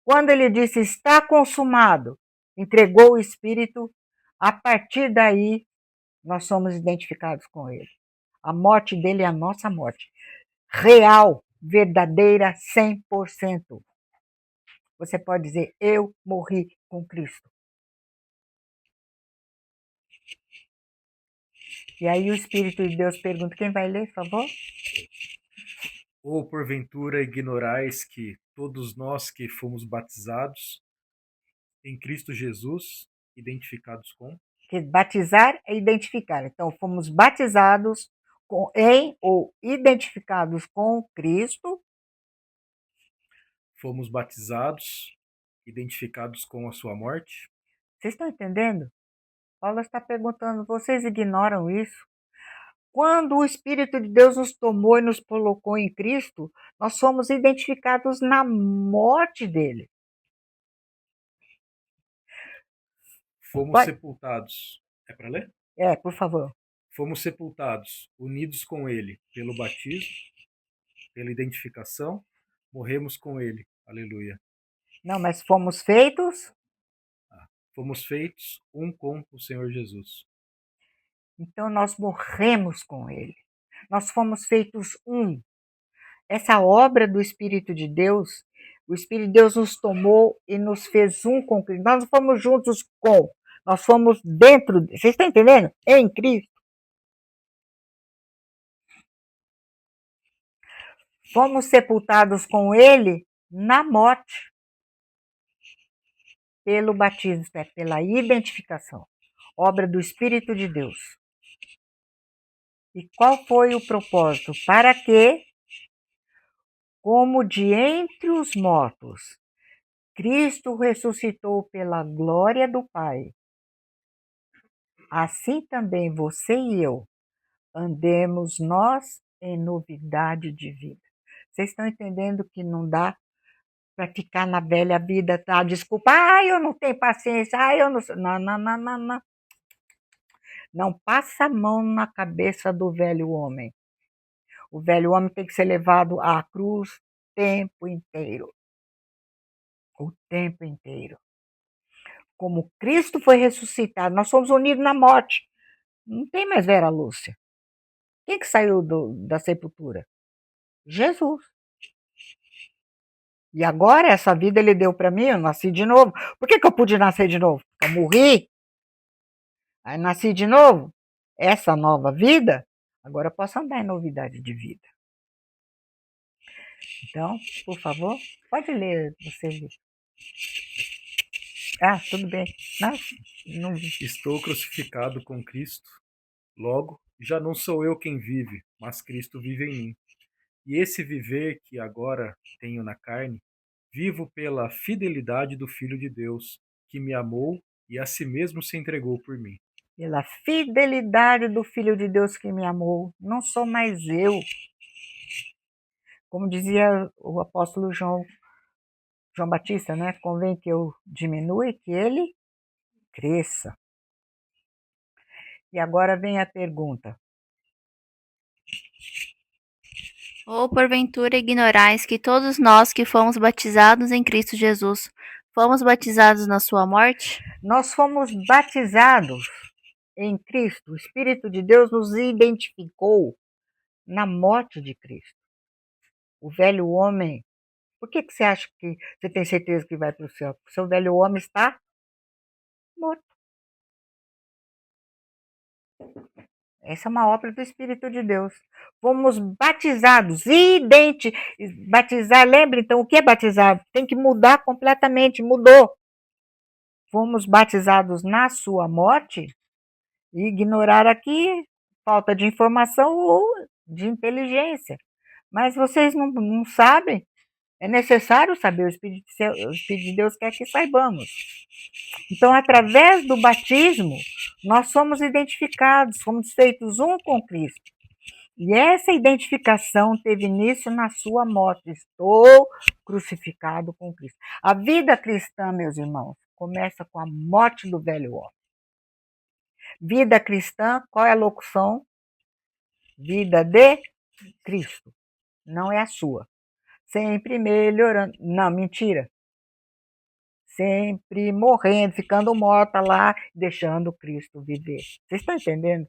Quando ele disse, está consumado, entregou o Espírito, a partir daí nós somos identificados com ele. A morte dele é a nossa morte. Real, verdadeira, 100%. Você pode dizer, eu morri com Cristo. E aí o Espírito de Deus pergunta, quem vai ler, por favor? Ou porventura ignorais que todos nós que fomos batizados em Cristo Jesus, identificados com? Que batizar é identificar. Então, fomos batizados em ou identificados com Cristo. Fomos batizados, identificados com a sua morte. Vocês estão entendendo? Paulo está perguntando, vocês ignoram isso? Quando o Espírito de Deus nos tomou e nos colocou em Cristo, nós somos identificados na morte dele. Fomos sepultados. É para ler? É, por favor. Fomos sepultados, unidos com ele pelo batismo, pela identificação, morremos com ele. Aleluia. Não, mas fomos feitos? Fomos feitos um com o Senhor Jesus. Então nós morremos com ele. Nós fomos feitos um. Essa obra do Espírito de Deus, o Espírito de Deus nos tomou e nos fez um com Cristo. Nós não fomos juntos com, nós fomos dentro. Vocês estão entendendo? Em Cristo. Fomos sepultados com ele na morte. Pelo batismo, pela identificação. Obra do Espírito de Deus. E qual foi o propósito? Para que, como de entre os mortos, Cristo ressuscitou pela glória do Pai, assim também você e eu andemos nós em novidade de vida. Vocês estão entendendo que não dá para ficar na velha vida, tá? Desculpa, eu não tenho paciência, eu não sei. Não, não, não, não, não. Não passa a mão na cabeça do velho homem. O velho homem tem que ser levado à cruz o tempo inteiro. O tempo inteiro. Como Cristo foi ressuscitado, nós somos unidos na morte. Não tem mais Vera Lúcia. Quem que saiu da sepultura? Jesus. E agora essa vida ele deu para mim, eu nasci de novo. Por que eu pude nascer de novo? Eu morri, aí nasci de novo. Essa nova vida, agora eu posso andar em novidade de vida. Então, por favor, pode ler você. Ah, tudo bem. Não. Estou crucificado com Cristo. Logo, já não sou eu quem vive, mas Cristo vive em mim. E esse viver que agora tenho na carne, vivo pela fidelidade do Filho de Deus, que me amou e a si mesmo se entregou por mim. Pela fidelidade do Filho de Deus que me amou, não sou mais eu. Como dizia o apóstolo João Batista, né? Convém que eu diminua e que ele cresça. E agora vem a pergunta. Ou porventura ignorais que todos nós que fomos batizados em Cristo Jesus, fomos batizados na sua morte? Nós fomos batizados em Cristo. O Espírito de Deus nos identificou na morte de Cristo. O velho homem. Por que você acha que você tem certeza que vai para o céu? Porque o seu velho homem está morto. Essa é uma obra do Espírito de Deus. Fomos batizados, batizar, lembra então o que é batizar? Tem que mudar completamente, mudou. Fomos batizados na sua morte e ignorar aqui falta de informação ou de inteligência. Mas vocês não sabem. É necessário saber, o Espírito de Deus quer que saibamos. Então, através do batismo, nós somos identificados, fomos feitos um com Cristo. E essa identificação teve início na sua morte. Estou crucificado com Cristo. A vida cristã, meus irmãos, começa com a morte do velho homem. Vida cristã, qual é a locução? Vida de Cristo. Não é a sua. Sempre melhorando. Não, mentira. Sempre morrendo, ficando morta lá, deixando Cristo viver. Vocês estão entendendo?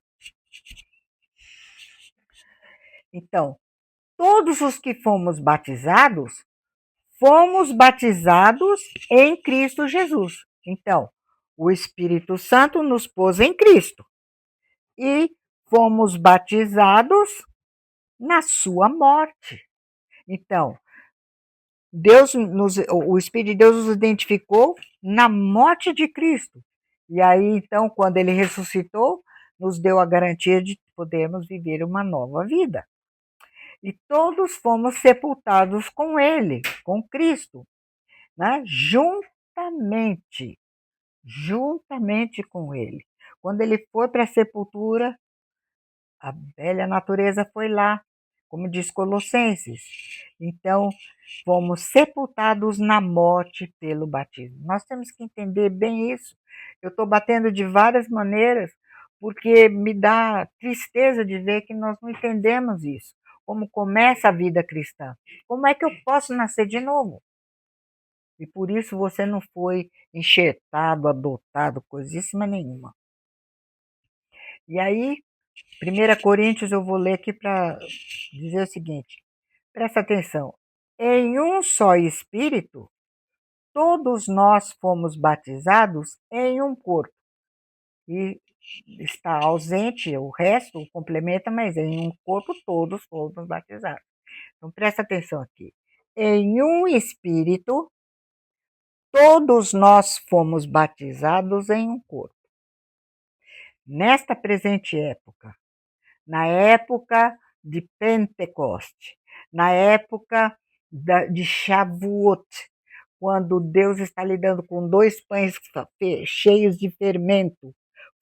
Então, todos os que fomos batizados em Cristo Jesus. Então, o Espírito Santo nos pôs em Cristo e fomos batizados na sua morte. Então, o Espírito de Deus nos identificou na morte de Cristo. E aí, então, quando ele ressuscitou, nos deu a garantia de podermos viver uma nova vida. E todos fomos sepultados com ele, com Cristo, né? Juntamente com ele. Quando ele foi para a sepultura, a velha natureza foi lá, como diz Colossenses. Então, fomos sepultados na morte pelo batismo. Nós temos que entender bem isso. Eu estou batendo de várias maneiras, porque me dá tristeza de ver que nós não entendemos isso. Como começa a vida cristã. Como é que eu posso nascer de novo? E por isso você não foi enxertado, adotado, coisíssima nenhuma. E aí, 1 Coríntios, eu vou ler aqui para dizer o seguinte. Presta atenção. Em um só Espírito, todos nós fomos batizados em um corpo. E está ausente o resto, o complementa, mas em um corpo todos fomos batizados. Então, presta atenção aqui. Em um Espírito, todos nós fomos batizados em um corpo. Nesta presente época, na época de Pentecoste, na época de Shavuot, quando Deus está lidando com 2 pães cheios de fermento,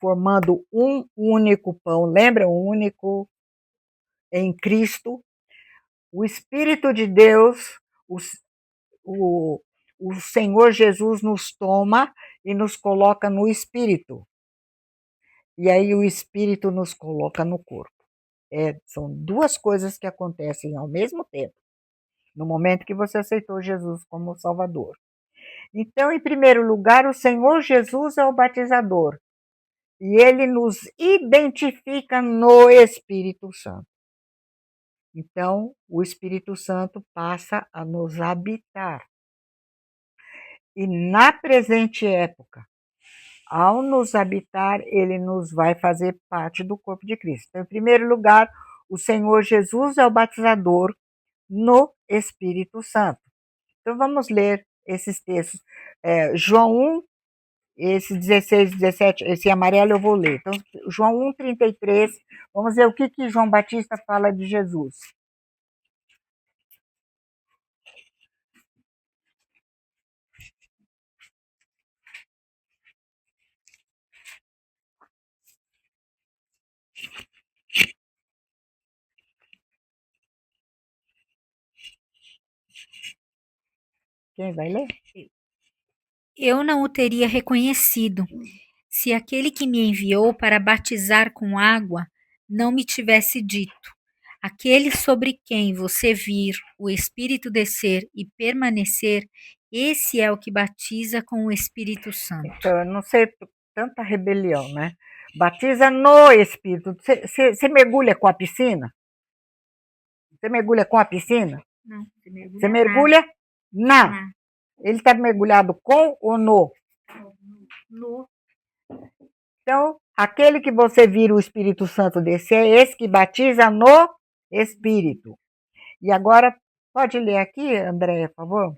formando um único pão, lembra? Um único em Cristo. O Espírito de Deus, o Senhor Jesus nos toma e nos coloca no Espírito. E aí o Espírito nos coloca no corpo. São 2 coisas que acontecem ao mesmo tempo, no momento que você aceitou Jesus como Salvador. Então, em primeiro lugar, o Senhor Jesus é o batizador. e ele nos identifica no Espírito Santo. Então, o Espírito Santo passa a nos habitar. E na presente época, ao nos habitar, ele nos vai fazer parte do corpo de Cristo. Então, em primeiro lugar, o Senhor Jesus é o batizador no Espírito Santo. Então, vamos ler esses textos. João 1, esse 16, 17, esse amarelo eu vou ler. Então, João 1, 33, vamos ver o que João Batista fala de Jesus. Quem vai ler? Eu não o teria reconhecido, se aquele que me enviou para batizar com água não me tivesse dito: aquele sobre quem você vir o Espírito descer e permanecer, esse é o que batiza com o Espírito Santo. Então, eu não sei tanta rebelião, né? Batiza no Espírito. Você mergulha com a piscina? Você mergulha com a piscina? Não, Você mergulha na. Ele está mergulhado com ou no? No. Então, aquele que você vira o Espírito Santo descer é esse que batiza no Espírito. E agora, pode ler aqui, Andréia, por favor?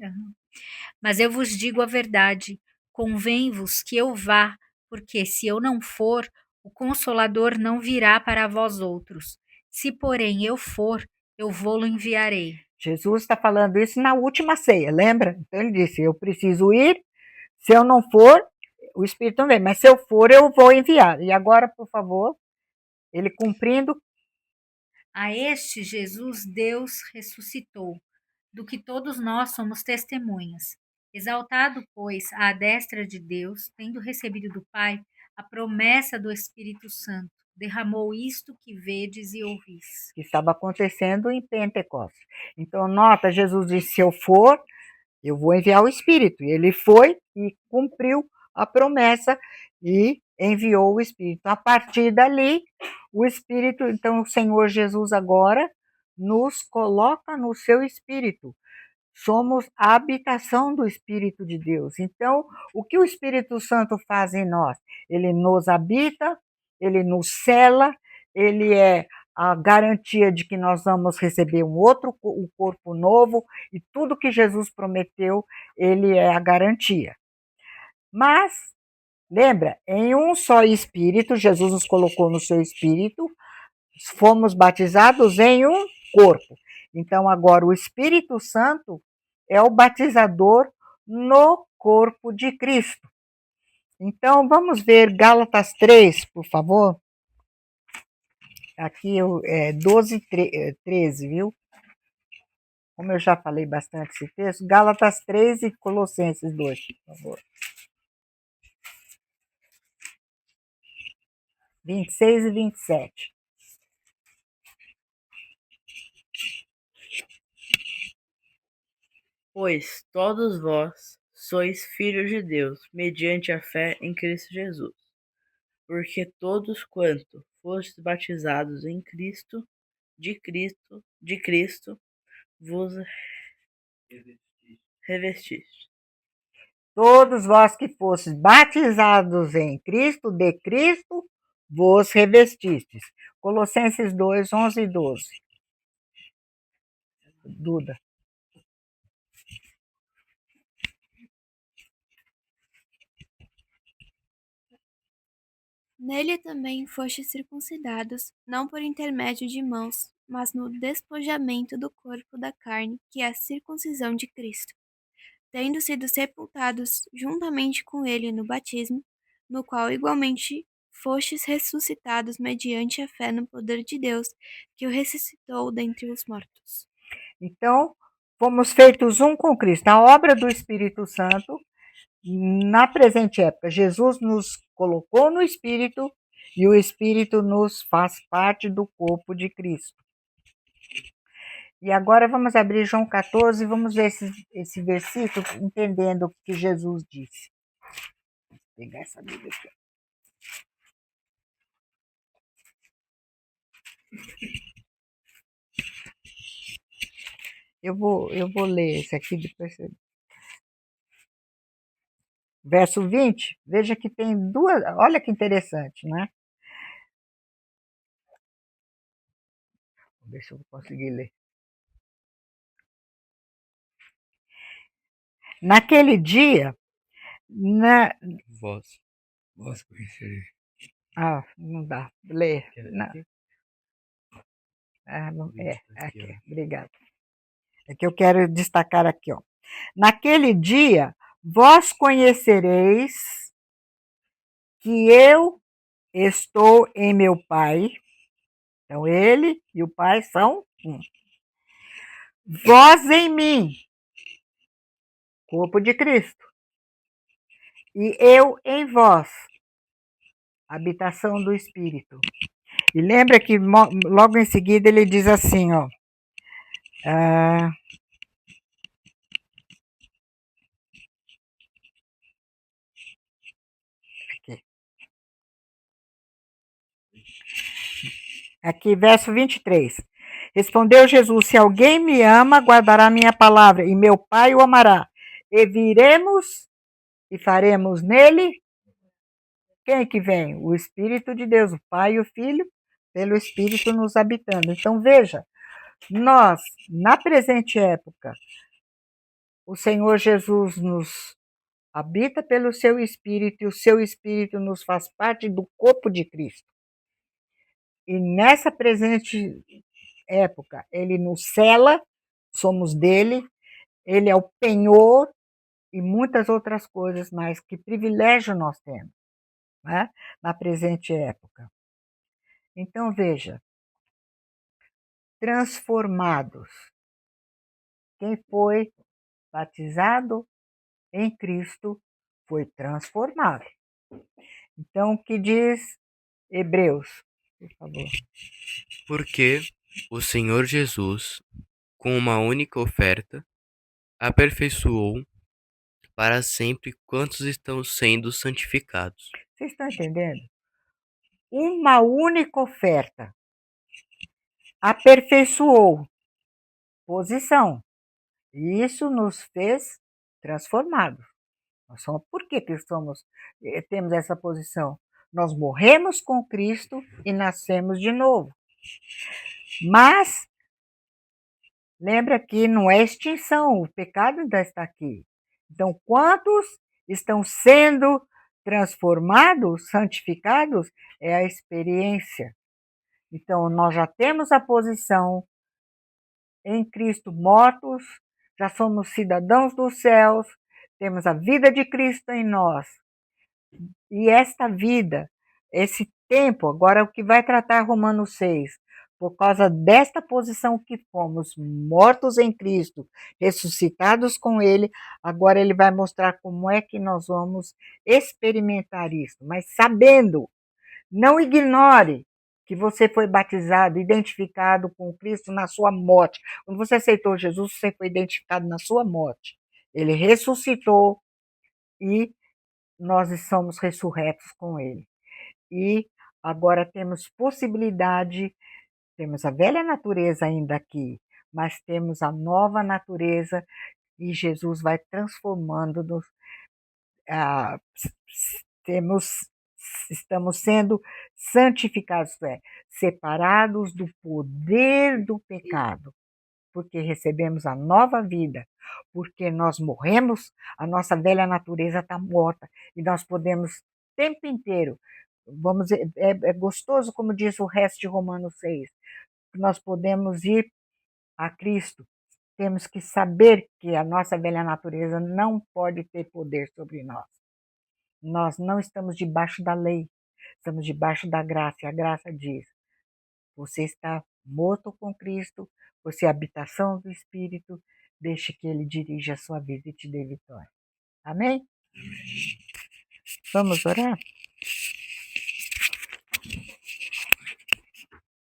Mas eu vos digo a verdade, convém-vos que eu vá, porque se eu não for, o Consolador não virá para vós outros. Se, porém, eu for, eu vou-lo enviarei. Jesus está falando isso na última ceia, lembra? Então ele disse, eu preciso ir, se eu não for, o Espírito não vem, mas se eu for, eu vou enviar. E agora, por favor, ele cumprindo. A este Jesus Deus ressuscitou, do que todos nós somos testemunhas. Exaltado, pois, à destra de Deus, tendo recebido do Pai a promessa do Espírito Santo, derramou isto que vedes e ouvis. Que estava acontecendo em Pentecostes. Então, nota, Jesus disse, se eu for, eu vou enviar o Espírito. E ele foi e cumpriu a promessa e enviou o Espírito. A partir dali, o Espírito, então o Senhor Jesus agora nos coloca no seu Espírito. Somos a habitação do Espírito de Deus. Então, o que o Espírito Santo faz em nós? Ele nos habita, ele nos cela, ele é a garantia de que nós vamos receber um corpo novo, e tudo que Jesus prometeu, ele é a garantia. Mas, lembra, em um só Espírito, Jesus nos colocou no seu Espírito, fomos batizados em um corpo. Então, agora, o Espírito Santo é o batizador no corpo de Cristo. Então, vamos ver Gálatas 3, por favor. Aqui é 12, 13, viu? Como eu já falei bastante esse texto, Gálatas 3 e Colossenses 2, por favor. 26 e 27. Pois todos vós sois filhos de Deus, mediante a fé em Cristo Jesus. Porque todos quanto fostes batizados em Cristo, de Cristo, vos revestiste. Todos vós que fostes batizados em Cristo, de Cristo, vos revestistes. Colossenses 2, 11 e 12. Duda. Nele também fostes circuncidados, não por intermédio de mãos, mas no despojamento do corpo da carne, que é a circuncisão de Cristo, tendo sido sepultados juntamente com ele no batismo, no qual igualmente fostes ressuscitados mediante a fé no poder de Deus, que o ressuscitou dentre os mortos. Então, fomos feitos um com Cristo. A obra do Espírito Santo, na presente época, Jesus nos colocou no Espírito e o Espírito nos faz parte do corpo de Cristo. E agora vamos abrir João 14 e vamos ver esse versículo, entendendo o que Jesus disse. Vou pegar essa Bíblia aqui. Eu vou ler esse aqui depois. Verso 20, veja que tem duas. Olha que interessante, né? Vamos ver se eu vou conseguir ler. Naquele dia, Vós conhecereis. não dá. Lê. Quer Não. aqui? Aqui, obrigado. É que eu quero destacar aqui, ó. Naquele dia, vós conhecereis que eu estou em meu Pai. Então, ele e o Pai são um. Vós em mim, corpo de Cristo. E eu em vós, habitação do Espírito. E lembra que logo em seguida ele diz assim, ó. Aqui, verso 23. Respondeu Jesus: se alguém me ama, guardará minha palavra, e meu Pai o amará. E viremos e faremos nele. Quem que vem? O Espírito de Deus, o Pai e o Filho, pelo Espírito nos habitando. Então, veja, nós, na presente época, o Senhor Jesus nos habita pelo seu Espírito, e o seu Espírito nos faz parte do corpo de Cristo. E nessa presente época, ele nos cela, somos dele, ele é o penhor e muitas outras coisas mais. Que privilégio nós temos, né, na presente época. Então, veja, transformados. Quem foi batizado em Cristo foi transformado. Então, o que diz Hebreus, por favor? Porque o Senhor Jesus, com uma única oferta, aperfeiçoou para sempre quantos estão sendo santificados. Vocês estão entendendo? Uma única oferta aperfeiçoou posição. E isso nos fez transformados. Por que temos essa posição? Nós morremos com Cristo e nascemos de novo. Mas, lembra que não é extinção, o pecado ainda está aqui. Então, quantos estão sendo transformados, santificados, é a experiência. Então, nós já temos a posição em Cristo mortos, já somos cidadãos dos céus, temos a vida de Cristo em nós. E esta vida, esse tempo, agora o que vai tratar Romanos 6, por causa desta posição que fomos mortos em Cristo, ressuscitados com Ele, agora Ele vai mostrar como é que nós vamos experimentar isso, mas sabendo, não ignore que você foi batizado, identificado com Cristo na sua morte. Quando você aceitou Jesus, você foi identificado na sua morte. Ele ressuscitou e nós somos ressurretos com Ele. E agora temos possibilidade, temos a velha natureza ainda aqui, mas temos a nova natureza e Jesus vai transformando-nos. Estamos sendo santificados, separados do poder do pecado, porque recebemos a nova vida, porque nós morremos, a nossa velha natureza está morta, e nós podemos o tempo inteiro, é gostoso, como diz o resto de Romanos 6, nós podemos ir a Cristo, temos que saber que a nossa velha natureza não pode ter poder sobre nós. Nós não estamos debaixo da lei, estamos debaixo da graça. E a graça diz: você está morto com Cristo, você é a habitação do Espírito, deixe que Ele dirija a sua vida e te dê vitória. Amém? Vamos orar?